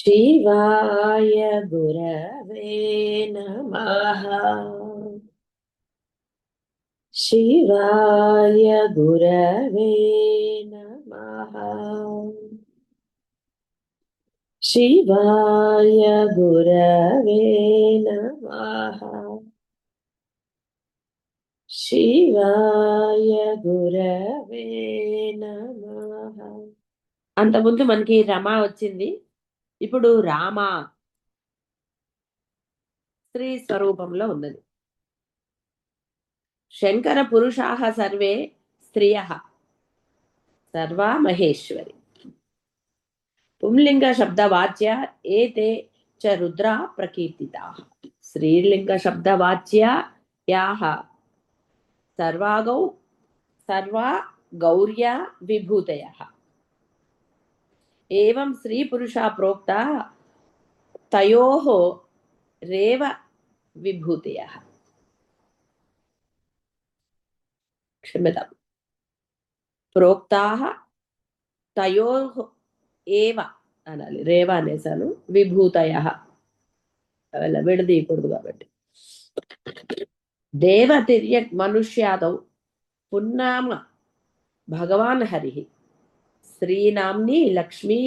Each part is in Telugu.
शिवाय गुरवे नमः। शिवाय गुरवे नमः। शिवाय गुरवे नमः। शिवाय गुरवे नमः। అంతకుముందు మనకి రమ వచ్చింది. ఇప్పుడు రామ స్త్రీ స్వరూపంలో ఉన్నది. శంకర పురుషాః సర్వే స్త్రియః సర్వా మహేశ్వరి. పుంలింగ శబ్దవాచ్య ఏతే చ రుద్రా ప్రకీర్తితాః. స్త్రీలింగ శబ్దవాచ్య యాః సర్వాగౌ సర్వా గౌర్యా విభూతయః. ఏవం స్త్రీ పురుషా ప్రోక్త తయోః రేవ విభూతయః. క్షమ్యతాం. ప్రోక్తాః తయోః ఏవ అనాలి, రేవ అనేసాను. విభూతయః అలా విడదీయకూడదు కాబట్టి. దేవతిర్యక్ మనుష్యాదౌ పున్నామ భగవాన్ హరి. శ్రీనామ్ని లక్ష్మీ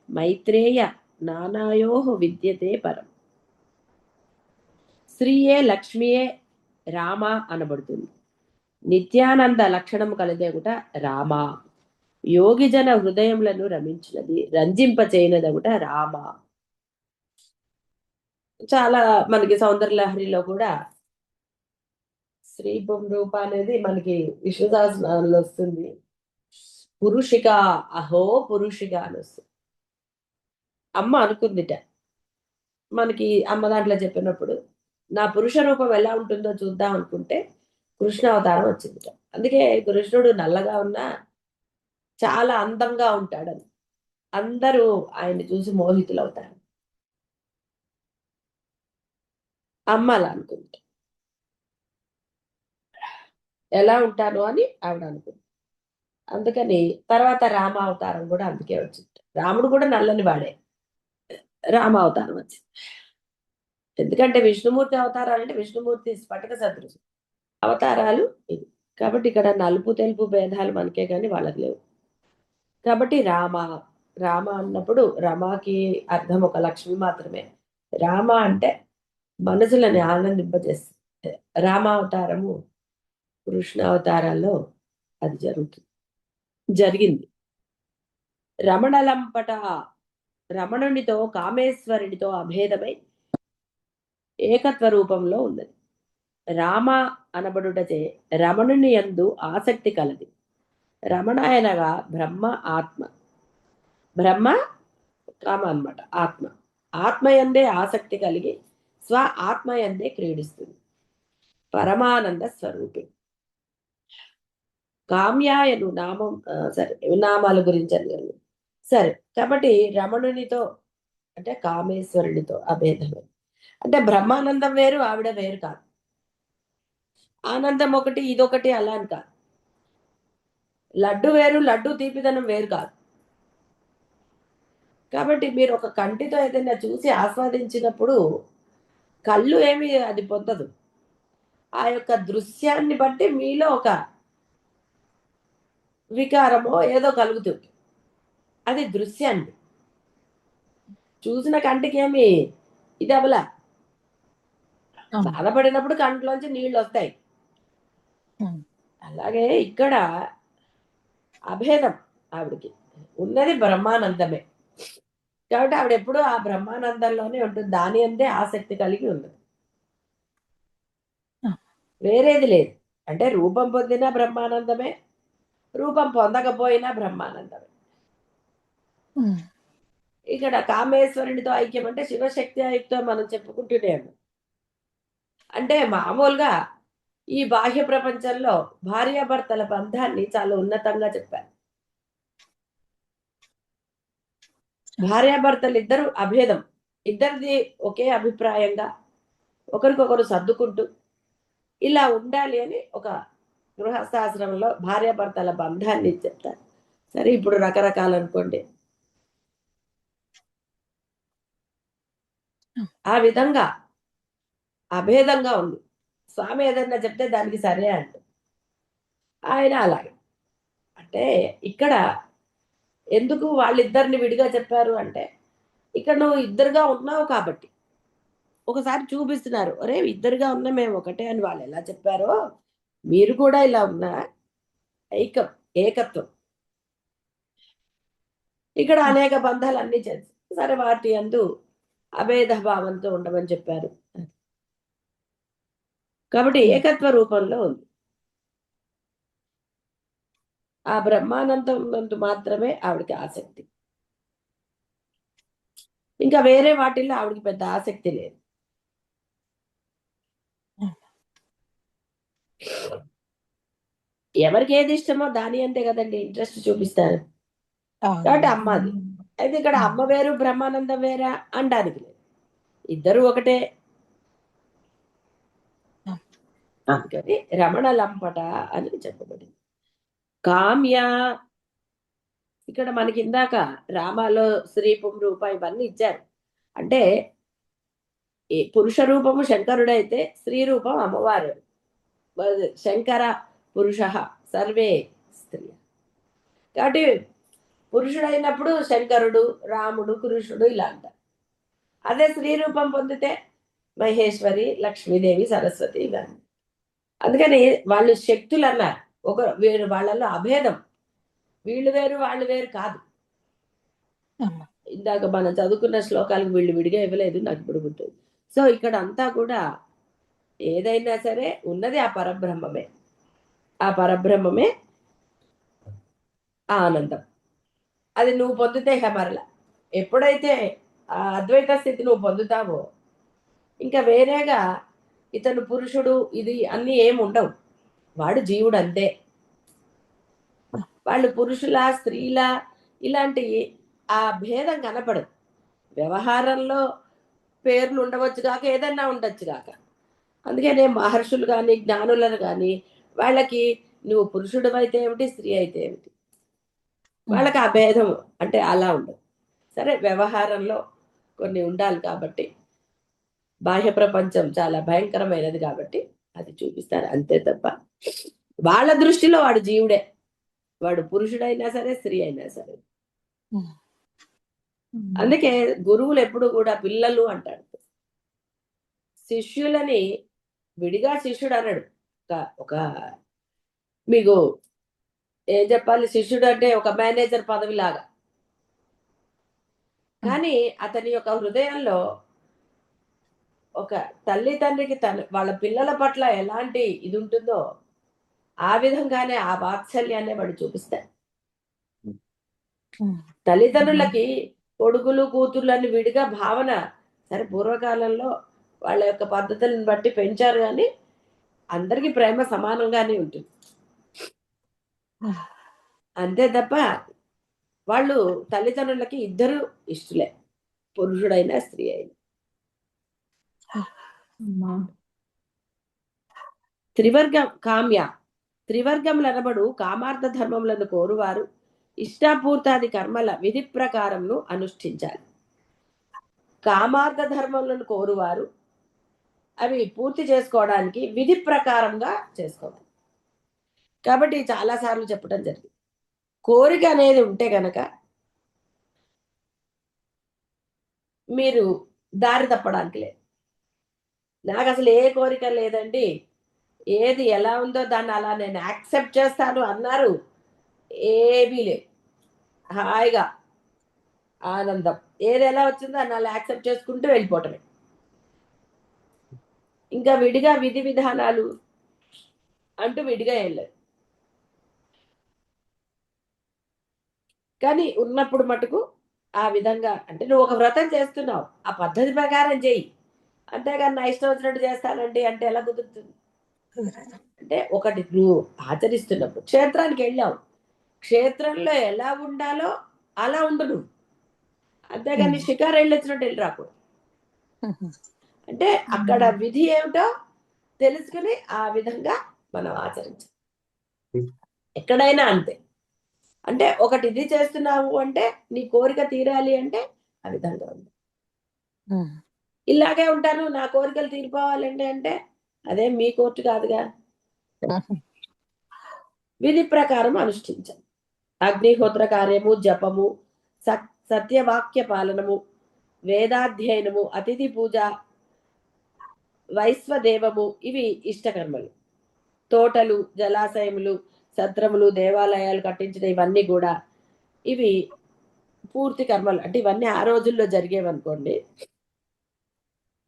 మైత్రేయ నానాయోః విద్యతే పరం. శ్రీయే లక్ష్మియే రామ అనబడుతుంది. నిత్యానంద లక్షణం కలిదేగుట రామ. యోగిజన హృదయములను రమించినది, రంజింపచేయనదగుట రామ. చాలా మనకి సౌందర్యలహరిలో కూడా స్త్రీ రూప అనేది మనకి విష్ణు సహస్రనామంలో వస్తుంది. పురుషిక, అహో పురుషిక అని వస్తుంది. అమ్మ అనుకుందిట, మనకి అమ్మ దాంట్లో చెప్పినప్పుడు నా పురుష రూపం ఎలా ఉంటుందో చూద్దాం అనుకుంటే కృష్ణ అవతారం వచ్చిందిట. అందుకే కృష్ణుడు నల్లగా ఉన్నా చాలా అందంగా ఉంటాడని అందరూ ఆయన్ని చూసి మోహితులవుతారు. అమ్మ అలా అనుకుంది, ఎలా ఉంటాను అని ఆవిడ అనుకుంది. అందుకని తర్వాత రామ అవతారం కూడా అందుకే వచ్చింది. రాముడు కూడా నల్లని వాడే, రామ అవతారం వచ్చింది. ఎందుకంటే విష్ణుమూర్తి అవతారాలు అంటే విష్ణుమూర్తి స్ఫటిక సదృశం అవతారాలు ఇది. కాబట్టి ఇక్కడ నలుపు తెలుపు భేదాలు మనకే కానీ వాళ్ళకి లేవు. కాబట్టి రామ రామ అన్నప్పుడు రమాకి అర్థం ఒక లక్ష్మి మాత్రమే. రామ అంటే మనసులని ఆనందింపజేస్తుంది. రామావతారము కృష్ణ అవతారాల్లో అది జరిగింది. రమణలంపట రమణునితో కామేశ్వరునితో అభేదమై ఏకత్వ రూపంలో ఉన్నది. రామ అనబడుటచే రమణుని యందు ఆసక్తి కలది. రమణ అనగా బ్రహ్మ ఆత్మ. బ్రహ్మ కామ అన్నమాట, ఆత్మ. ఆత్మయందే ఆసక్తి కలిగి స్వ ఆత్మయందే క్రీడిస్తుంది. పరమానంద స్వరూపి. కామ్యాయను నామం సరే నామాల గురించి అడిగాను. సరే, కాబట్టి రమణునితో అంటే కామేశ్వరునితో అభేదమే. అంటే బ్రహ్మానందం వేరు, ఆవిడ వేరు కాదు. ఆనందం ఒకటి, ఇదొకటి అలా అని కాదు. లడ్డు వేరు, లడ్డు తీపిదనం వేరు కాదు. కాబట్టి మీరు ఒక కంటితో ఏదైనా చూసి ఆస్వాదించినప్పుడు కళ్ళు ఏమి అది పొందదు. ఆ యొక్క దృశ్యాన్ని బట్టి మీలో ఒక వికారమో ఏదో కలుగుతుంది. అది దృశ్యాన్ని చూసిన కంటికి ఏమి ఇది అవలా. బాధపడినప్పుడు కంట్లోంచి నీళ్ళు వస్తాయి. అలాగే ఇక్కడ అభేదం ఆవిడికి ఉన్నది బ్రహ్మానందమే. కాబట్టి ఆవిడ ఎప్పుడూ ఆ బ్రహ్మానందంలోనే ఉంటుంది. దాని అందే ఆసక్తి కలిగి ఉన్నది, వేరేది లేదు. అంటే రూపం పొందినా బ్రహ్మానందమే, రూపం పొందకపోయినా బ్రహ్మానందమే. ఇక్కడ కామేశ్వరునితో ఐక్యం అంటే శివశక్తి ఐక్యం మనం చెప్పుకుంటూనేము. అంటే మామూలుగా ఈ బాహ్య ప్రపంచంలో భార్యాభర్తల బంధాన్ని చాలా ఉన్నతంగా చెప్పారు. భార్యాభర్తలు ఇద్దరు అభేదం, ఇద్దరిది ఒకే అభిప్రాయంగా ఒకరికొకరు సర్దుకుంటూ ఇలా ఉండాలి అని ఒక గృహస్థాశ్రమంలో భార్యాభర్తల బంధాన్ని చెప్తారు. సరే, ఇప్పుడు రకరకాలు అనుకోండి. ఆ విధంగా అభేదంగా ఉంది. స్వామి ఏదన్నా చెప్తే దానికి సరే అంట ఆయన అలాగే. అంటే ఇక్కడ ఎందుకు వాళ్ళిద్దరిని విడిగా చెప్పారు అంటే, ఇక్కడ నువ్వు ఇద్దరుగా ఉన్నావు కాబట్టి. ఒకసారి చూపిస్తున్నారు. "ఒరేయ్! ఇద్దరుగా ఉన్న మేము ఒకటే" అని వాళ్ళెలా చెప్పారో, మీరు కూడా ఇలా ఉన్నారా? ఐకం, ఏకత్వం. ఇక్కడ అనేక బంధాలన్నీ చేసి సరే వాటి యందు అభేద భావంతో ఉండమని చెప్పారు. కాబట్టి ఏకత్వ రూపంలో ఉంది. ఆ బ్రహ్మానందం నందు మాత్రమే ఆవిడకి ఆసక్తి. ఇంకా వేరే వాటిల్లో ఆవిడకి పెద్ద ఆసక్తి లేదు. ఎవరికి ఏది ఇష్టమో దాని అంతే కదండి ఇంట్రెస్ట్ చూపిస్తారు. కాబట్టి అమ్మ అది. అయితే ఇక్కడ అమ్మ వేరు బ్రహ్మానందం వేరా అనడానికి లేదు. ఇద్దరు ఒకటే. అందుకని రమణ లంపట అని చెప్పబడింది. కామ్య ఇక్కడ మనకి ఇందాక రామాలో స్త్రీ రూప ఇవన్నీ ఇచ్చారు. అంటే ఈ పురుష రూపము శంకరుడైతే స్త్రీ రూపం అమ్మవారు. శంకర పురుష సర్వే స్త్రీ. కాబట్టి పురుషుడైనప్పుడు శంకరుడు, రాముడు, కృష్ణుడు ఇలా అంటారు. అదే స్త్రీ రూపం పొందితే మహేశ్వరి, లక్ష్మీదేవి, సరస్వతి ఇవన్నీ. అందుకని వాళ్ళు శక్తులు అన్నారు. ఒక వేరు వాళ్ళలో అభేదం. వీళ్ళు వేరు వాళ్ళు వేరు కాదు. ఇందాక మనం చదువుకున్న శ్లోకాలకు వీళ్ళు విడిగా ఇవ్వలేదు, నాకు ఇప్పుడు గుర్తుంది. సో ఇక్కడ అంతా కూడా ఏదైనా సరే ఉన్నది ఆ పరబ్రహ్మమే. ఆ పరబ్రహ్మమే ఆ ఆనందం. అది నువ్వు పొందితే మరల ఎప్పుడైతే ఆ అద్వైత స్థితి నువ్వు పొందుతావో ఇంకా వేరేగా ఇతను పురుషుడు ఇది అన్ని ఏమి ఉండవు. వాడు జీవుడు అంతే. వాళ్ళు పురుషుల స్త్రీల ఇలాంటి ఆ భేదం కనపడదు. వ్యవహారంలో పేర్లు ఉండవచ్చు కాక ఏదన్నా ఉండొచ్చు కాక. అందుకనే మహర్షులు కానీ జ్ఞానులను కానీ వాళ్ళకి నువ్వు పురుషుడు అయితే ఏమిటి, స్త్రీ అయితే ఏమిటి, వాళ్ళకి ఆ భేదం అంటే అలా ఉండదు. సరే వ్యవహారంలో కొన్ని ఉండాలి కాబట్టి బాహ్య ప్రపంచం చాలా భయంకరమైనది కాబట్టి అది చూపిస్తారు అంతే తప్ప వాళ్ళ దృష్టిలో వాడు జీవుడే. వాడు పురుషుడైనా సరే స్త్రీ అయినా సరే. అందుకే గురువులు ఎప్పుడు కూడా పిల్లలు అంటాడు. శిష్యులని విడిగా శిష్యుడు అనడు. ఒక మీకు ఏం చెప్పాలి, శిష్యుడు అంటే ఒక మేనేజర్ పదవి లాగా. కానీ అతని యొక్క హృదయంలో ఒక తల్లి తండ్రికి వాళ్ళ పిల్లల పట్ల ఎలాంటి ఇది ఉంటుందో ఆ విధంగానే ఆ వాత్సల్యాన్ని వాడు చూపిస్తాడు. తల్లిదండ్రులకి కొడుకులు కూతుర్లని విడిగా భావన. సరే పూర్వకాలంలో వాళ్ళ యొక్క పద్ధతులను బట్టి పెంచారు కానీ అందరికీ ప్రేమ సమానంగానే ఉంటుంది. అంతే తప్ప వాళ్ళు తల్లిదండ్రులకి ఇద్దరు ఇష్టలే, పురుషుడైనా స్త్రీ అయినా. త్రివర్గం కామ్య త్రివర్గములు అనబడు కామార్థ ధర్మములను కోరువారు ఇష్టాపూర్తాది కర్మల విధి ప్రకారంను అనుష్ఠించాలి. కామార్థ ధర్మములను కోరువారు అవి పూర్తి చేసుకోవడానికి విధి ప్రకారంగా చేసుకోవాలి. కాబట్టి చాలా సార్లు చెప్పడం జరిగింది, కోరిక అనేది ఉంటే గనక మీరు దారి తప్పడానికి లేదు. నాకు అసలు ఏ కోరిక లేదండి, ఏది ఎలా ఉందో దాన్ని అలా నేను యాక్సెప్ట్ చేస్తాను అన్నారు, ఏమీ లేదు. హాయిగా ఆనందం ఏది ఎలా వచ్చిందో దాన్ని అలా యాక్సెప్ట్ చేసుకుంటూ వెళ్ళిపోవటమే. ఇంకా విడిగా విధి విధానాలు అంటూ విడిగా ఏం లేదు. కానీ ఉన్నప్పుడు మటుకు ఆ విధంగా అంటే నువ్వు ఒక వ్రతం చేస్తున్నావు, ఆ పద్ధతి ప్రకారం చెయ్యి. అంతేగాని నా ఇష్టం వచ్చినట్టు చేస్తానండి అంటే ఎలా కుదురుతుంది? అంటే ఒకటి నువ్వు ఆచరిస్తున్నప్పుడు క్షేత్రానికి వెళ్ళావు, క్షేత్రంలో ఎలా ఉండాలో అలా ఉండు నువ్వు. అంతేగాని షికారు వెళ్ళొచ్చినట్టు వెళ్ళి రాకూడదు. అంటే అక్కడ విధి ఏమిటో తెలుసుకుని ఆ విధంగా మనం ఆచరించాలి. ఎక్కడైనా అంతే. అంటే ఒకటి ఇది చేస్తున్నావు అంటే నీ కోరిక తీరాలి అంటే ఆ విధంగా ఉంది. ఇలాగే ఉంటాను, నా కోరికలు తీరిపోవాలండి అంటే అదే మీ కోర్టు కాదుగా. విధి ప్రకారం అనుష్ఠించాలి. అగ్నిహోత్ర కార్యము, జపము, సత్యవాక్య పాలనము, వేదాధ్యయనము, అతిథి పూజ, వైశ్వదేవము ఇవి ఇష్టకర్మలు. తోటలు, జలాశయములు, సత్రములు, దేవాలయాలు కట్టించడం ఇవన్నీ కూడా ఇవి పూర్తి కర్మలు. అంటే ఇవన్నీ ఆ రోజుల్లో జరిగేవనుకోండి,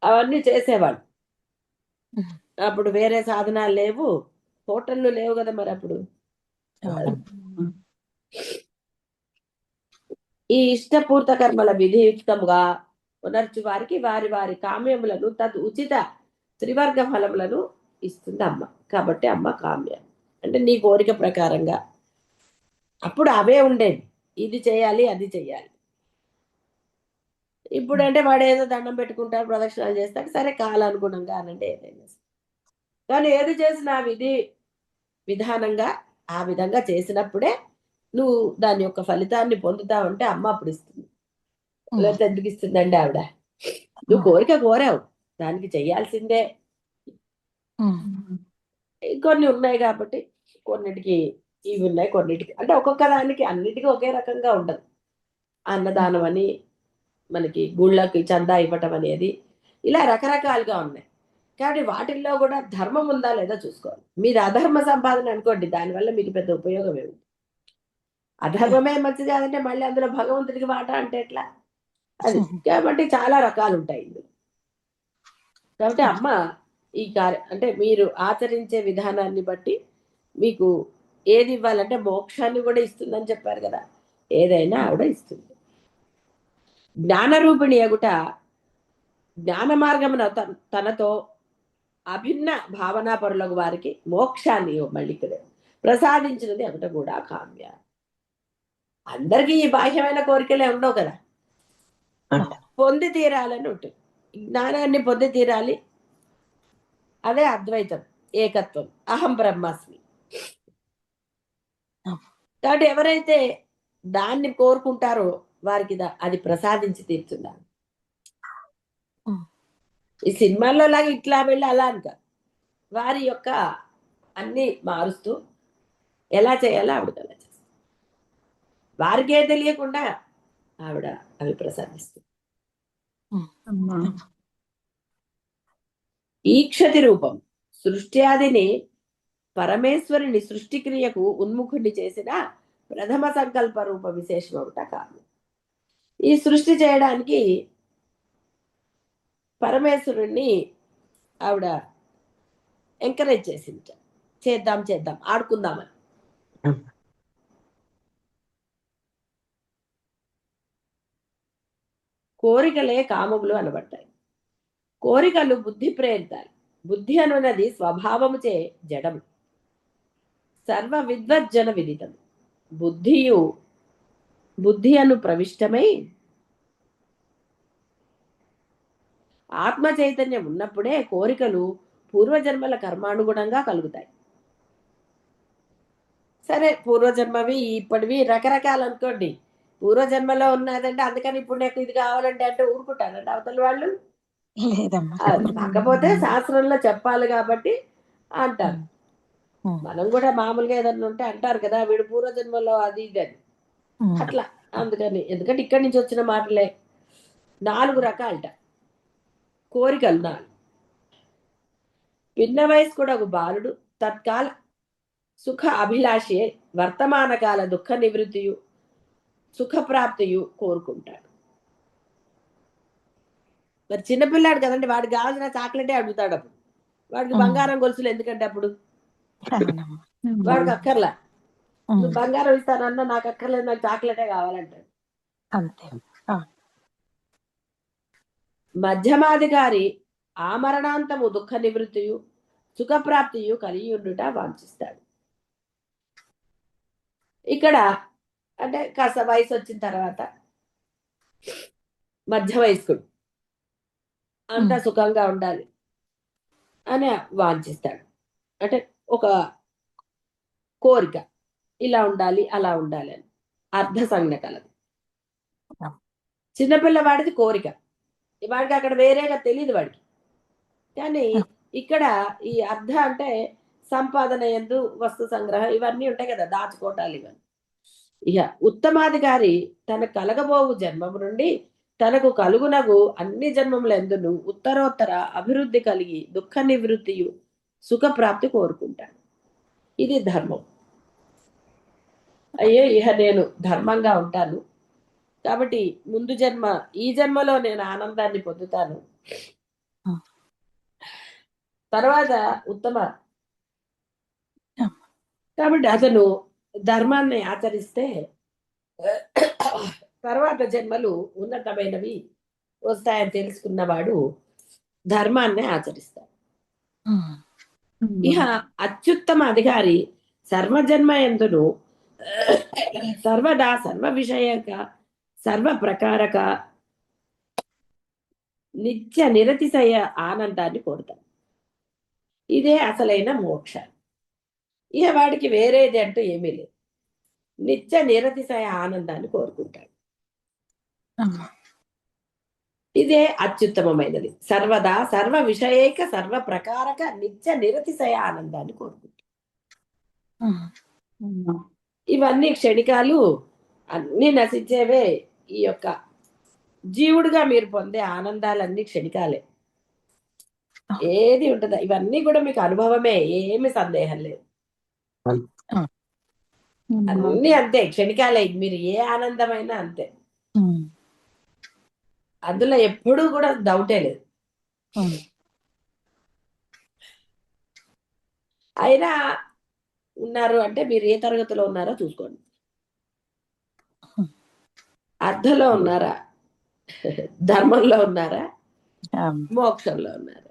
అవన్నీ చేసేవాళ్ళు. అప్పుడు వేరే సాధనాలు లేవు, హోటళ్ళు లేవు కదా మరి అప్పుడు. ఈ ఇష్టపూర్త కర్మల విధియుక్తముగా పునర్చు వారికి వారి వారి కామ్యములను తద్ ఉచిత త్రివర్గ ఫలములను ఇస్తుంది అమ్మ. కాబట్టి అమ్మ కామ్య అంటే నీ కోరిక ప్రకారంగా. అప్పుడు అవే ఉండేవి, ఇది చేయాలి అది చేయాలి. ఇప్పుడు అంటే వాడు ఏదో దండం పెట్టుకుంటాడు, ప్రదక్షిణాలు చేస్తాడు, సరే కాలానుగుణంగా అనంటే ఏదైనా. కానీ ఏది చేసినా విధి విధానంగా ఆ విధంగా చేసినప్పుడే నువ్వు దాని యొక్క ఫలితాన్ని పొందుతావంటే అమ్మ అప్పుడు ఇస్తుంది. లేకపోతే ఎందుకు ఇస్తుందండి ఆవిడ? నువ్వు కోరిక కోరావు, దానికి చెయ్యాల్సిందే. కొన్ని ఉన్నాయి కాబట్టి కొన్నిటికి ఇవి ఉన్నాయి, కొన్నిటికి అంటే ఒక్కొక్క దానికి అన్నిటికీ ఒకే రకంగా ఉండదు. అన్నదానం అని, మనకి గుళ్ళకి చందా ఇవ్వటం అనేది, ఇలా రకరకాలుగా ఉన్నాయి. కానీ వాటిల్లో కూడా ధర్మం ఉందా లేదా చూసుకోవాలి. మీరు అధర్మ సంపాదన అనుకోండి, దానివల్ల మీకు పెద్ద ఉపయోగం ఏమి. అధర్మమే మంచిది కాదంటే మళ్ళీ అందులో భగవంతుడికి వాట అంటే ఎట్లా? అది కాబట్టి చాలా రకాలు ఉంటాయి ఇందులో. కాబట్టి అమ్మ ఈ అంటే మీరు ఆచరించే విధానాన్ని బట్టి మీకు ఏది ఇవ్వాలంటే మోక్షాన్ని కూడా ఇస్తుందని చెప్పారు కదా, ఏదైనా ఆవిడ ఇస్తుంది. జ్ఞానరూపిణి అగుట జ్ఞాన మార్గమున తనతో అభిన్న భావనా పరులకు వారికి మోక్షాన్ని మళ్ళీ ఇక్కడ ప్రసాదించినది అగుట కూడా కామ్య. అందరికీ ఈ బాహ్యమైన కోరికలే ఉండవు కదా, పొంది తీరాలని ఉంటుంది. జ్ఞానాన్ని పొంది తీరాలి, అదే అద్వైతం, ఏకత్వం, అహం బ్రహ్మాస్మి. కాబట్టి ఎవరైతే దాన్ని కోరుకుంటారో వారికి అది ప్రసాదించి తీరుతున్నారు. ఈ సినిమాల్లో లాగా ఇట్లా వెళ్ళి అలా అంట, వారి యొక్క అన్ని మారుస్తూ ఎలా చేయాలో ఆవిడ అలా చేస్తారు. వారికే తెలియకుండా ఆవిడ అవి ప్రసాదిస్తుంది. ఈక్షతి రూపం సృష్ట్యాదిని పరమేశ్వరుని సృష్టి క్రియకు ఉన్ముఖుడిని చేసిన ప్రథమ సంకల్ప రూప విశేషం ఒకట కాదు. ఈ సృష్టి చేయడానికి పరమేశ్వరుణ్ణి ఆవిడ ఎంకరేజ్ చేసింది, చేద్దాం చేద్దాం ఆడుకుందామని. కోరికలే కామములు అనబడతాయి. కోరికలు బుద్ధి ప్రేరితాలు. బుద్ధి అనున్నది స్వభావముచే జడము, సర్వ విద్వజ్జన విదితం. బుద్ధి అను ప్రవిష్టమై ఆత్మ చైతన్యం ఉన్నప్పుడే కోరికలు పూర్వజన్మల కర్మానుగుణంగా కలుగుతాయి. సరే, పూర్వజన్మవి ఇప్పటివి రకరకాలు అనుకోండి. పూర్వజన్మలో ఉన్నదంటే అందుకని ఇప్పుడు నాకు ఇది కావాలంటే అంటే ఊరుకుంటానంటే అవతల వాళ్ళు కాకపోతే శాస్త్రంలో చెప్పాలి కాబట్టి అంటారు. మనం కూడా మామూలుగా ఏదన్నా ఉంటే అంటారు కదా, వీడు పూర్వజన్మలో అది ఇది అని. అట్లా అందుకని, ఎందుకంటే ఇక్కడి నుంచి వచ్చిన మాటలే. 4 రకాలట కోరికలు. 4. భిన్న వయస్కుడకు బాలుడు తత్కాల సుఖ అభిలాషే వర్తమాన కాల దుఃఖ నివృత్తియు సుఖప్రాప్తియు కోరుకుంటాడు. మరి చిన్నపిల్లాడు కదండి, వాడికి కావాల్సిన చాక్లెటే అడుగుతాడు. అప్పుడు వాడికి బంగారం గొలుసులు ఎందుకంటే అప్పుడు వాడికి అక్కర్లా. నువ్వు బంగారం ఇస్తానన్నా నాకు అక్కర్లేదు, నాకు చాక్లెటే కావాలంటాడు. అంతే. మధ్యమాధికారి ఆమరణాంతము దుఃఖ నివృత్తియు సుఖప్రాప్తియు కలియుండుట వాంఛిస్తాడు. ఇక్కడ అంటే కాస్త వయసు వచ్చిన తర్వాత మధ్య వయస్కుడు అంతా సుఖంగా ఉండాలి అని వాంఛిస్తాడు. అంటే ఒక కోరిక, ఇలా ఉండాలి అలా ఉండాలి అని అర్ధ సంజ్ఞ కలదు. చిన్నపిల్లవాడిది కోరిక, వాడికి అక్కడ వేరేగా తెలియదు వాడికి. కానీ ఇక్కడ ఈ అర్థ అంటే సంపాదన ఎందు వస్తు సంగ్రహం ఇవన్నీ ఉంటాయి కదా, దాచుకోవటాలు ఇవన్నీ. ఇక ఉత్తమాధికారి తన కలగబోవు జన్మము నుండి తనకు కలుగునగు అన్ని జన్మముల ఎందును ఉత్తరోత్తర అభివృద్ధి కలిగి దుఃఖ నివృత్తియు సుఖప్రాప్తి కోరుకుంటాడు. ఇది ధర్మం. అయ్యో ఇహ నేను ధర్మంగా ఉంటాను కాబట్టి ముందు జన్మ ఈ జన్మలో నేను ఆనందాన్ని పొందుతాను, తర్వాత ఉత్తమ కాబట్టి అతను ధర్మాన్ని ఆచరిస్తే తర్వాత జన్మలు ఉన్నతమైనవి వస్తాయని తెలుసుకున్నవాడు ధర్మాన్ని ఆచరిస్తాడు. ఇహ అత్యుత్తమ అధికారి సర్వజన్మ ఎందును సర్వదా సర్వ విషయక సర్వ ప్రకారక నిత్య నిరతిశయ ఆనందాన్ని కోరుతాడు. ఇదే అసలైన మోక్ష. ఇక వాడికి వేరేది అంటూ ఏమీ లేదు, నిత్య నిరతిశయ ఆనందాన్ని కోరుకుంటాడు. ఇదే అత్యుత్తమమైనది. సర్వదా సర్వ విషయేక సర్వ ప్రకారక నిత్య నిరతిశయ ఆనందాన్ని కోరుకుంటాడు. ఇవన్నీ క్షణికాలు, అన్ని నశించేవే. ఈ యొక్క జీవుడిగా మీరు పొందే ఆనందాలన్నీ క్షణికాలే, ఏది ఉంటుందా ఇవన్నీ కూడా మీకు అనుభవమే, ఏమి సందేహం లేదు. అన్ని అంతే క్షణికాలే. మీరు ఏ ఆనందమైనా అంతే, అందులో ఎప్పుడూ కూడా డౌటే లేదు. అయినా ఉన్నారు అంటే మీరు ఏ తరగతిలో ఉన్నారో చూసుకోండి. అర్థంలో ఉన్నారా, ధర్మంలో ఉన్నారా, మోక్షంలో ఉన్నారా?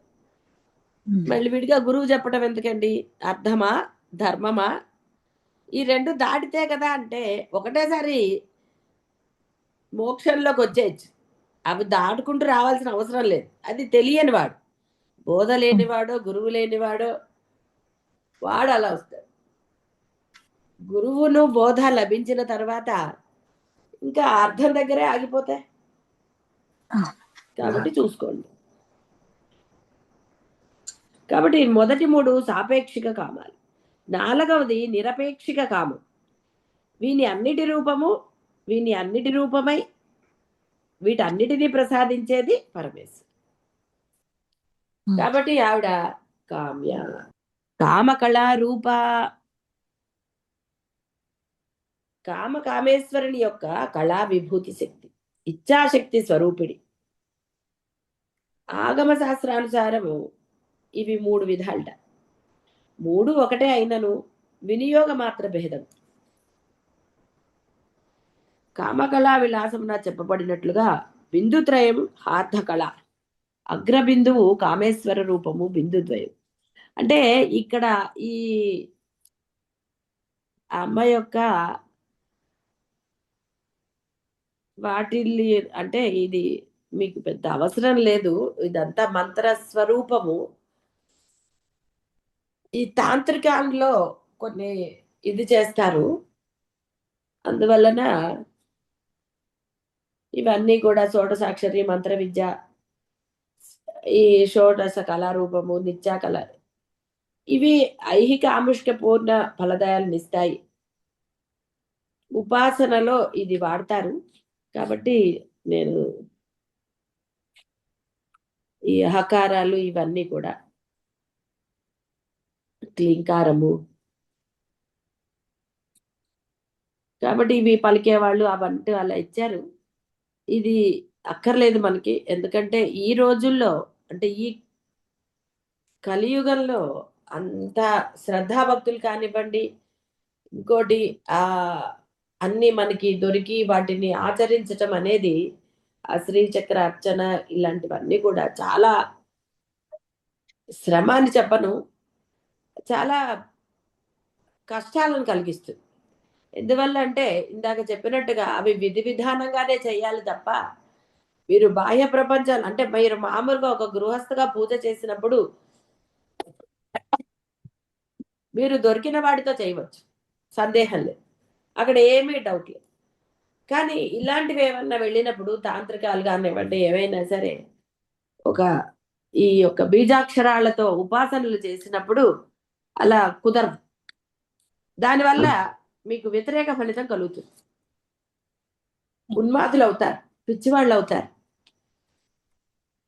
మళ్ళీ విడిగా గురువు చెప్పడం ఎందుకండి? అర్థమా ధర్మమా ఈ రెండు దాటితే కదా అంటే ఒకటేసారి మోక్షంలోకి వచ్చేయచ్చు. అవి దాటుకుంటూ రావాల్సిన అవసరం లేదు. అది తెలియని వాడు, బోధ లేనివాడో గురువు లేనివాడో వాడు అలా వస్తాడు. గురువును బోధ లభించిన తర్వాత ఇంకా అర్థం దగ్గరే ఆగిపోతాయి. కాబట్టి చూసుకోండి. కాబట్టి మొదటి 3 సాపేక్షిక కామాలు, 4వది నిరపేక్షిక కామం. వీని అన్నిటి రూపమై వీటన్నిటినీ ప్రసాదించేది పరమేశ్వరుడు. కాబట్టి ఆవిడ కామ్య కామకళా రూప కామేశ్వరుని యొక్క కళా విభూతి శక్తి, ఇచ్ఛాశక్తి స్వరూపిడి. ఆగమ శాస్త్రానుసారము ఇవి 3 విధాలట. 3 ఒకటే అయినను వినియోగ మాత్ర భేదం. కామకళా విలాసమున చెప్పబడినట్లుగా బిందుత్రయం హార్ధకళ, అగ్రబిందువు కామేశ్వర రూపము బిందుద్వయం. అంటే ఇక్కడ ఈ అమ్మ యొక్క వాటిల్లి అంటే ఇది మీకు పెద్ద అవసరం లేదు, ఇదంతా మంత్ర స్వరూపము. ఈ తాంత్రికంలో కొన్ని ఇది చేస్తారు, అందువలన ఇవన్నీ కూడా షోడసాక్షరి మంత్ర విద్య, ఈ షోడశ కళారూపము, నిత్యా కళ, ఇవి ఐహిక ఆముష్క పూర్ణ ఫలదాయాలనిస్తాయి. ఉపాసనలో ఇది వాడతారు. కాబట్టి నేను ఈ హకారాలు ఇవన్నీ కూడా క్లీంకారము, కాబట్టి ఇవి పలికేవాళ్ళు అవంటూ అలా ఇచ్చారు. ఇది అక్కర్లేదు మనకి, ఎందుకంటే ఈ రోజుల్లో అంటే ఈ కలియుగంలో అంత శ్రద్ధాభక్తులు కానివ్వండి, ఇంకోటి అన్ని మనకి దొరికి వాటిని ఆచరించటం అనేది, ఆ శ్రీచక్ర అర్చన ఇలాంటివన్నీ కూడా చాలా శ్రమ అని చెప్పను, చాలా కష్టాలను కలిగిస్తుంది. ఎందువల్ల అంటే ఇందాక చెప్పినట్టుగా అవి విధి విధానంగానే చేయాలి తప్ప మీరు బాహ్య ప్రపంచాలు అంటే మీరు మామూలుగా ఒక గృహస్థగా పూజ చేసినప్పుడు మీరు దొరికిన వాడితో చేయవచ్చు, సందేహం లేదు, అక్కడ ఏమీ డౌట్ లేదు. కానీ ఇలాంటివి ఏమన్నా వెళ్ళినప్పుడు తాంత్రికాలు కానివ్వండి ఏవైనా సరే ఒక ఈ యొక్క బీజాక్షరాలతో ఉపాసనలు చేసినప్పుడు అలా కుదరదు. దానివల్ల మీకు వ్యతిరేక ఫలితం కలుగుతుంది. ఉన్మాదులు అవుతారు, పిచ్చివాళ్ళు అవుతారు.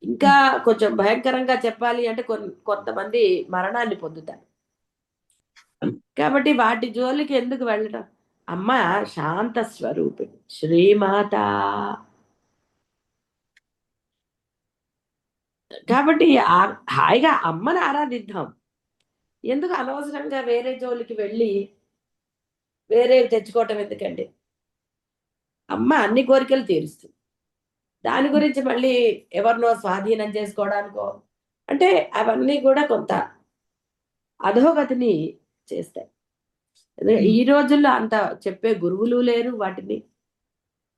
ఇంకా కొంచెం భయంకరంగా చెప్పాలి అంటే కొంతమంది మరణాన్ని పొందుతారు. కాబట్టి వాటి జోలికి ఎందుకు వెళ్ళడం? అమ్మ శాంత స్వరూపిణి శ్రీమాత. కాబట్టి హాయిగా అమ్మని ఆరాధిద్దాం. ఎందుకు అనవసరంగా వేరే జోలికి వెళ్ళి వేరేవి తెచ్చుకోవటం ఎందుకండి? అమ్మ అన్ని కోరికలు తీరుస్తుంది. దాని గురించి మళ్ళీ ఎవరినో స్వాధీనం చేసుకోవడానికో అంటే అవన్నీ కూడా కొంత అధోగతిని చేస్తాయి. ఈ రోజుల్లో అంత చెప్పే గురువులు లేరు, వాటిని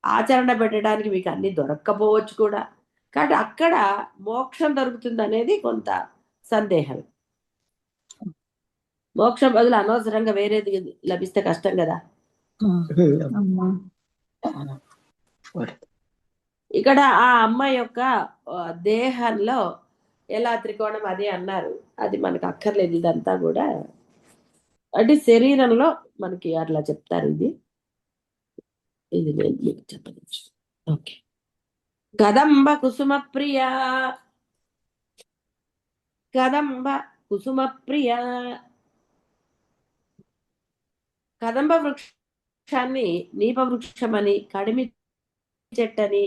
ఆచరణ పెట్టడానికి మీకు అన్ని దొరక్కపోవచ్చు కూడా. కాబట్టి అక్కడ మోక్షం దొరుకుతుంది అనేది కొంత సందేహం. మోక్షం బదులు అనవసరంగా వేరేది లభిస్తే కష్టం కదా. ఇక్కడ ఆ అమ్మాయి యొక్క దేహంలో ఎలా త్రికోణం అది అన్నారు, అది మనకు అక్కర్లేదు. ఇదంతా కూడా అంటే శరీరంలో మనకి అట్లా చెప్తారు. ఇది నేను మీకు చెప్పవచ్చు. ఓకే. కదంబ కుసుమ ప్రియ, కదంబ కుసుమ ప్రియ. కదంబ వృక్షాన్ని నీప వృక్షమని, కడిమి చెట్టని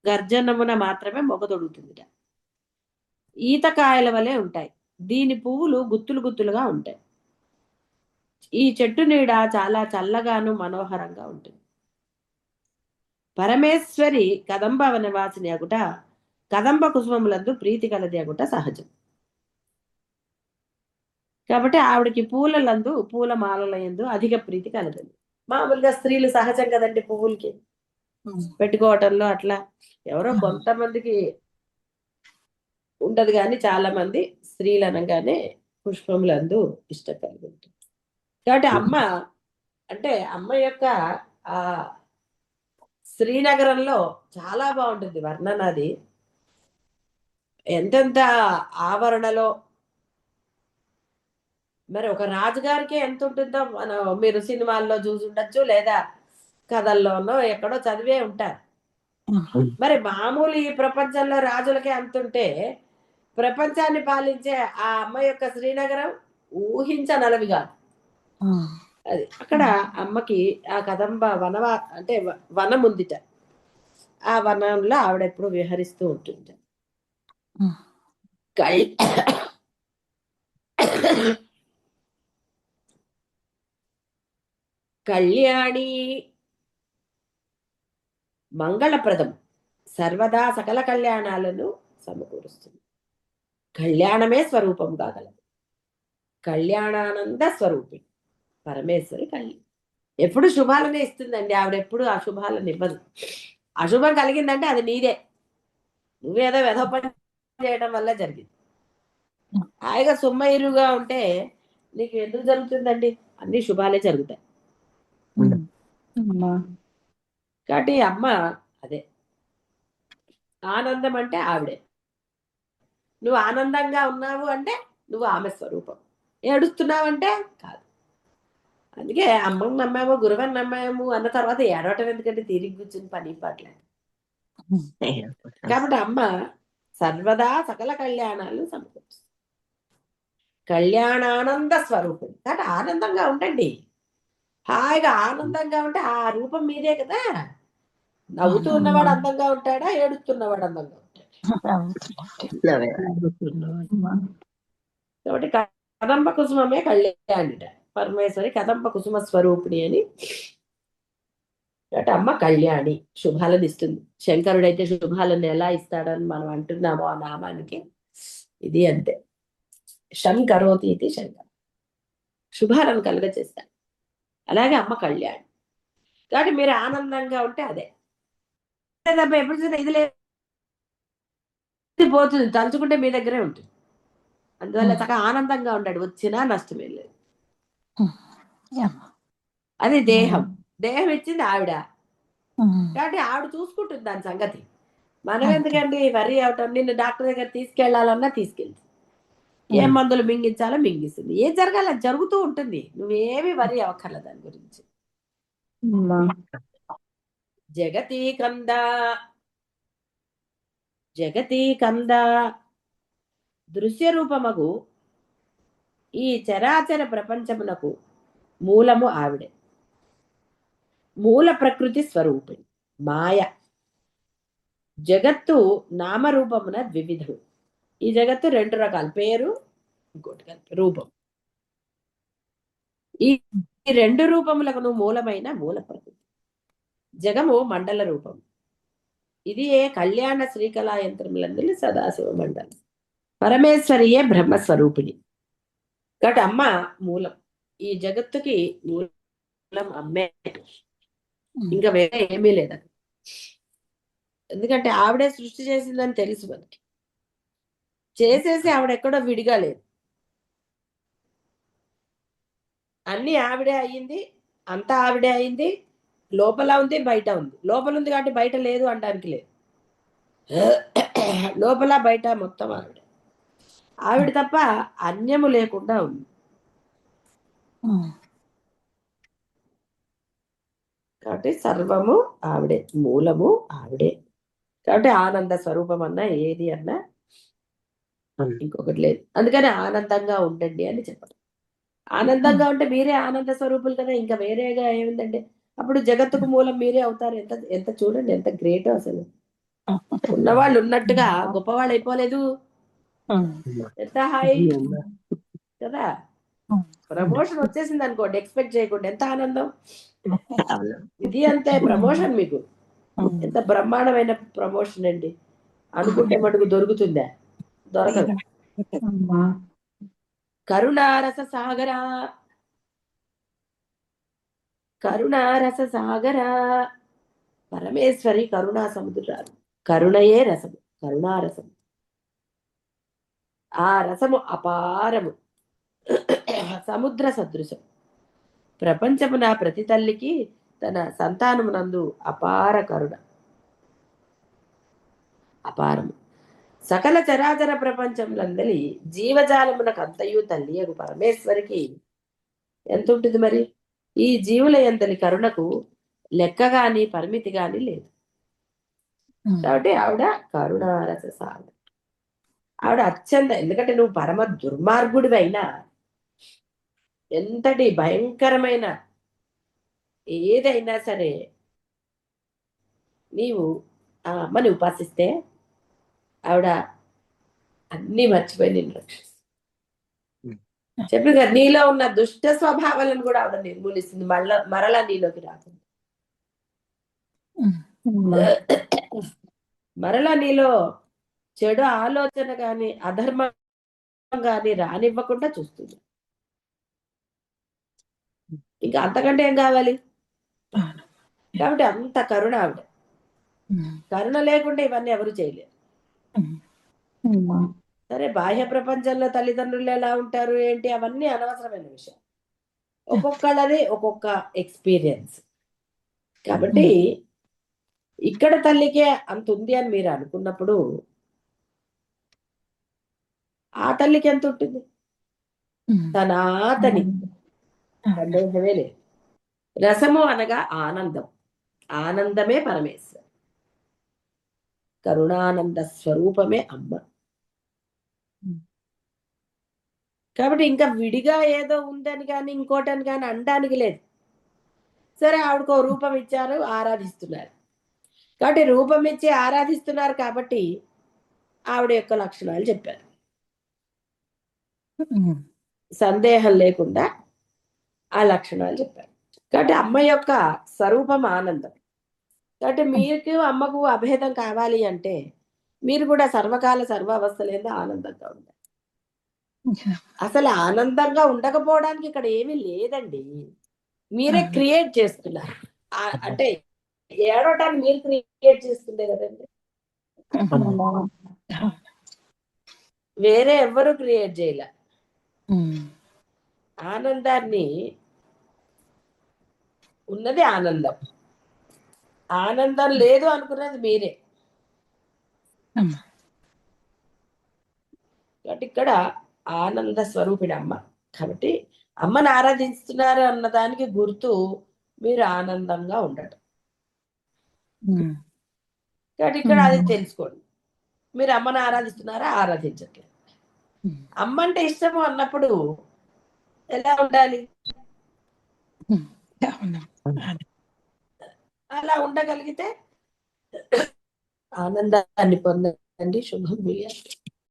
గర్జనమున మాత్రమే మొగదొడుగుతుంది. ఈతకాయల వలె ఉంటాయి. దీని పువ్వులు గుత్తులు గుత్తులుగా ఉంటాయి. ఈ చెట్టు నీడ చాలా చల్లగాను మనోహరంగా ఉంటుంది. పరమేశ్వరి కదంబ వనవాసిని అగుట, కదంబ కుసుమములందు ప్రీతి కలది అగుట సహజం. కాబట్టి ఆవిడకి పూలలందు, పూల మాలల యందు అధిక ప్రీతి కలదండి. మామూలుగా స్త్రీలు సహజం కదండి పువ్వులకి పెట్టుకోవటంలో అట్లా. ఎవరో కొంతమందికి ఉండదు, కానీ చాలా మంది స్త్రీలు అనగానే పుష్పములందు ఇష్టం కలిగి ఉంటుంది. కాబట్టి అమ్మ అంటే అమ్మ యొక్క ఆ శ్రీనగరంలో చాలా బాగుంటుంది వర్ణన. అది ఎంతెంత ఆవరణలో, మరి ఒక రాజుగారికి ఎంత ఉంటుందో మనం మీరు సినిమాల్లో చూసి ఉండొచ్చు, లేదా కథల్లోనో ఎక్కడో చదివే ఉంటారు. మరి మామూలు ఈ ప్రపంచంలో రాజులకే అంతుంటే ప్రపంచాన్ని పాలించే ఆ అమ్మ యొక్క శ్రీనగరం ఊహించనలవి కాదు. అది అక్కడ అమ్మకి ఆ కదంబ అంటే వనం ఉందిట. ఆ వనంలో ఆవిడ ఎప్పుడు విహరిస్తూ ఉంటుంది. కళ్యాణి మంగళప్రదం, సర్వదా సకల కళ్యాణాలను సమకూరుస్తుంది. కళ్యాణమే స్వరూపం కాగలదు. కళ్యాణానంద స్వరూపి పరమేశ్వరి కళ్యాణి ఎప్పుడు శుభాలనే ఇస్తుందండి. ఆవిడ ఎప్పుడు అశుభాలను ఇవ్వదు. అశుభం కలిగిందంటే అది నీదే, నువ్వేదో వెధపని చేయడం వల్ల జరిగింది. హాయిగా సుమ్మయిరుగా ఉంటే నీకు ఎందుకు జరుగుతుందండి? అన్ని శుభాలే జరుగుతాయి. కాబట్టి అమ్మ అదే ఆనందం అంటే ఆవిడే. నువ్వు ఆనందంగా ఉన్నావు అంటే నువ్వు ఆమె స్వరూపం. ఏడుస్తున్నావంటే కాదు. అందుకే అమ్మని నమ్మాము, గురువని నమ్మాము అన్న తర్వాత ఏడవటం ఎందుకంటే తీరిగి కూర్చుని పని పట్లేదు. కాబట్టి అమ్మ సర్వదా సకల కళ్యాణాలు సమకూరుస్తుంది. కళ్యాణానంద స్వరూపం. కాబట్టి ఆనందంగా ఉండండి. హాయిగా ఆనందంగా ఉంటే ఆ రూపం మీదే కదా. నవ్వుతూ ఉన్నవాడు అందంగా ఉంటాడా, ఏడుస్తున్నవాడు అందంగా ఉంటాడా? కాబట్టి కదంబ కుసుమమే కళ్యాణిట. పరమేశ్వరి కదంబ కుసుమ స్వరూపిణి అని. అంటే అమ్మ కళ్యాణి శుభాలను ఇస్తుంది. శంకరుడైతే శుభాలను ఎలా ఇస్తాడని మనం అంటున్నామో ఆ నామానికి ఇది అంతే. శంకరోతి ఇది శంకర్, శుభాలను కలుగజేస్తాడు. అలాగే అమ్మ కళ్యాణి. కాబట్టి మీరు ఆనందంగా ఉంటే అదే. ఎప్పుడు చూసినా ఇది లేదు పోతుంది, తలుచుకుంటే మీ దగ్గరే ఉంటుంది. అందువల్ల చక్కగా ఆనందంగా ఉంటాడు, వచ్చినా నష్టమే లేదు. అది దేహం. దేహం ఇచ్చింది ఆవిడ, కాబట్టి ఆవిడ చూసుకుంటుంది దాని సంగతి. మనం ఎందుకండి వరి అవటం? నిన్ను డాక్టర్ దగ్గర తీసుకెళ్లాలన్నా తీసుకెళ్తుంది, ఏ మందులు మింగించాలో మింగిస్తుంది, ఏం జరగాల జరుగుతూ ఉంటుంది. నువ్వేమి వరి అవ్వక్కర్లేదు దాని గురించి. జగతి కంద, జగతి కంద దృశ్య రూపమగు ఈ చరాచర ప్రపంచమునకు మూలము ఆవిడే, మూల ప్రకృతి స్వరూపిణి మాయ. జగత్తు నామరూపమున ద్వివిధము. ఈ జగత్తు రెండు రకాల, పేరు ఇంకోటి కలిపి రూపం. ఈ రెండు రూపములకు మూలమైన మూల ప్రకృతి. జగము మండల రూపం. ఇది ఏ కళ్యాణ శ్రీకళా యంత్రములందు సదాశివ మండలం. పరమేశ్వరియే బ్రహ్మస్వరూపిణి. కాబట్టి అమ్మ మూలం. ఈ జగత్తుకి మూలం అమ్మే, ఇంకా వేరే ఏమీ లేదని. ఎందుకంటే ఆవిడే సృష్టి చేసిందని తెలుసు మనకి. చేసేసి ఆవిడెక్కడో విడిగా లేదు, అన్ని ఆవిడే అయ్యింది, అంతా ఆవిడే అయింది. లోపల ఉంది, బయట ఉంది. లోపల ఉంది కాబట్టి బయట లేదు అనడానికి లేదు. లోపల బయట మొత్తం ఆవిడే. ఆవిడ తప్ప అన్యము లేకుండా ఉంది. కాబట్టి సర్వము ఆవిడే, మూలము ఆవిడే. కాబట్టి ఆనంద స్వరూపం అన్నా ఏది అన్నా ఇంకొకటి లేదు. అందుకని ఆనందంగా ఉండండి అని చెప్పారు. ఆనందంగా ఉంటే మీరే ఆనంద స్వరూపులు కదా, ఇంకా వేరేగా ఏముందండి. అప్పుడు జగత్తుకు మూలం మీరే అవుతారు. ఎంత ఎంత చూడండి, ఎంత గ్రేట్ అసలు. ఉన్నవాళ్ళు ఉన్నట్టుగా గొప్పవాళ్ళు అయిపోలేదు. ఎంత హాయి కదా. ప్రమోషన్ వచ్చేసింది అనుకోండి, ఎక్స్పెక్ట్ చేయకుండా ఎంత ఆనందం. ఇది అంతే ప్రమోషన్ మీకు. ఎంత బ్రహ్మాండమైన ప్రమోషన్ అండి. అనుకుంటే మటుకు దొరుకుతుందా? దొరకదు. కరుణారస సాగర, కరుణారస సాగర. పరమేశ్వరి కరుణా సముద్రాలు. కరుణయే రసము, కరుణారసము. ఆ రసము అపారము, సముద్ర సదృశం. ప్రపంచమున ప్రతి తల్లికి తన సంతానమునందు అపార కరుణ, అపారము. సకల చరాచర ప్రపంచములందలి జీవజాలమునకు అంతయు తల్లియగు పరమేశ్వరికి ఎంత ఉంటుంది మరి? ఈ జీవుల ఎంతలి కరుణకు లెక్క గాని పరిమితి గాని లేదు. కాబట్టి ఆవిడ కరుణారస సాగర. ఆవిడ అత్యంత, ఎందుకంటే నువ్వు పరమ దుర్మార్గుడివి అయినా, ఎంతటి భయంకరమైన ఏదైనా సరే నీవు ఆ అమ్మని ఉపాసిస్తే ఆవిడ అన్ని మర్చిపోయి నిన్ను రక్షిస్తుంది. చెప్పి కదా, నీలో ఉన్న దుష్ట స్వభావాలను కూడా ఆవిడ నిర్మూలిస్తుంది, మరలా నీలోకి రాకుండా. మరలా నీలో చెడు ఆలోచన గాని అధర్మం గాని రానివ్వకుండా చూస్తుంది. ఇంకా అంతకంటే ఏం కావాలి? కాబట్టి అంత కరుణ ఆవిడ. కరుణ లేకుండా ఇవన్నీ ఎవరు చేయలేరు. సరే, బాహ్య ప్రపంచంలో తల్లిదండ్రులు ఎలా ఉంటారు ఏంటి అవన్నీ అనవసరమైన విషయం. ఒక్కొక్కళ్ళది ఒక్కొక్క ఎక్స్పీరియన్స్. కాబట్టి ఇక్కడ తల్లికే అంత ఉంది అని మీరు అనుకున్నప్పుడు ఆ తల్లికి ఎంత ఉంటుంది? సనాతని, సందేహమే లేదు. రసము అనగా ఆనందం, ఆనందమే పరమేశ్వర. కరుణానంద స్వరూపమే అమ్మ. కాబట్టి ఇంకా విడిగా ఏదో ఉందని కానీ ఇంకోటని కానీ అనడానికి లేదు. సరే, ఆవిడకో రూపం ఇచ్చారు, ఆరాధిస్తున్నారు. కాబట్టి రూపం ఇచ్చి ఆరాధిస్తున్నారు కాబట్టి ఆవిడ యొక్క లక్షణాలు చెప్పారు. సందేహం లేకుండా ఆ లక్షణాలు చెప్పారు. కాబట్టి అమ్మ యొక్క స్వరూపం ఆనందం. కాబట్టి మీకు అమ్మకు అభేదం కావాలి అంటే మీరు కూడా సర్వకాల సర్వావస్థలేదో ఆనందంగా ఉండాలి. అసలు ఆనందంగా ఉండకపోవడానికి ఇక్కడ ఏమీ లేదండి. మీరే క్రియేట్ చేస్తున్నారు. అంటే ఏడవటాన్ని మీరు క్రియేట్ చేస్తుండే కదండి, వేరే ఎవ్వరూ క్రియేట్ చేయలే. ఆనందాన్ని ఉన్నది ఆనందం, ఆనందం లేదు అనుకున్నది మీరే. అమ్మ. కాబట్టి ఇక్కడ ఆనంద స్వరూపిణి అమ్మ. కాబట్టి అమ్మని ఆరాధిస్తున్నారు అన్నదానికి గుర్తు మీరు ఆనందంగా ఉండటం. ఉమ్. కాబట్టి ఇక్కడ అది తెలుసుకోండి. మీరు అమ్మని ఆరాధిస్తున్నారా, ఆరాధించట్లేదు. ఉమ్. అమ్మ అంటే ఇష్టము అన్నప్పుడు ఎలా ఉండాలి? అవును. అదే. అలా ఉండగలిగితే ఆనందాన్ని పొందండి. శుభం.